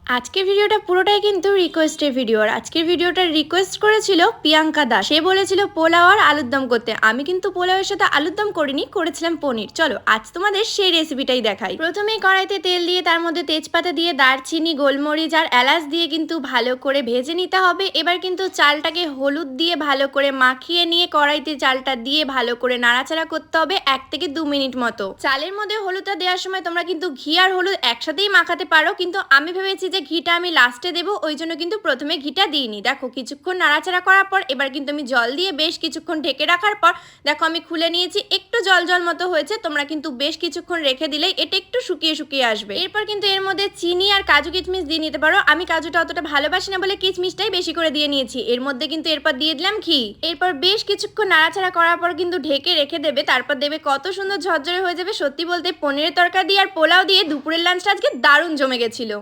আজকের ভিডিওটা পুরোটাই কিন্তু রিকোয়েস্টের ভিডিও। আর আজকের ভিডিওটা রিকোয়েস্ট করেছিল প্রিয়াঙ্কা দাস। সে বলেছিল পোলাও আর আলুর দম করতে। আমি কিন্তু পোলাওয়ের সাথে আলুর দম করিনি, করেছিলাম পনির। চলো আজ তোমাদের সেই রেসিপিটাই দেখাই। প্রথমেই কড়াইতে তেল দিয়ে তার মধ্যে তেজপাতা দিয়ে দারচিনি, গোলমরিচ আর এলাচ দিয়ে কিন্তু ভালো করে ভেজে নিতে হবে। এবার কিন্তু চালটাকে হলুদ দিয়ে ভালো করে মাখিয়ে নিয়ে কড়াইতে চালটা দিয়ে ভালো করে নাড়াচাড়া করতে হবে 1 থেকে 2 মিনিট মতো। চালের মধ্যে হলুদটা দেওয়ার সময় তোমরা কিন্তু ঘি আর হলুদ একসাথেই মাখাতে পারো, কিন্তু আমি ভেবেছি যে ঘিটা আমি লাস্টে দেবো, ওই জন্য কিন্তু প্রথমে ঘিটা দিইনি। দেখো কিছুক্ষণ নাড়াচাড়া করার পর এবার কিন্তু আমি জল দিয়ে বেশ কিছুক্ষণ ঢেকে রাখার পর দেখো আমি খুলে নিয়েছি। একটু জল জল মতো হয়েছে, তোমরা কিন্তু বেশ কিছুক্ষণ রেখে দিলেই এটা একটু শুকিয়ে শুকিয়ে আসবে। এরপর কিন্তু এর মধ্যে চিনি আর কাজু কিশমিশ দিয়ে নিতে পারো। আমি কাজুটা অতটা ভালোবাসি না বলে কিশমিশটাই বেশি করে দিয়ে নিয়েছি। এর মধ্যে কিন্তু এরপর দিয়ে দিলাম ঘি। এরপর বেশ কিছুক্ষণ নাড়াচাড়া করার পর কিন্তু ঢেকে রেখে দেবে। তারপর দেবে কত সুন্দর ঝরঝরে হয়ে যাবে। সত্যি বলতে পনিরের তরকারি দিয়ে আর পোলাও দিয়ে দুপুরের লাঞ্চটা আজকে দারুণ জমে গেছিল।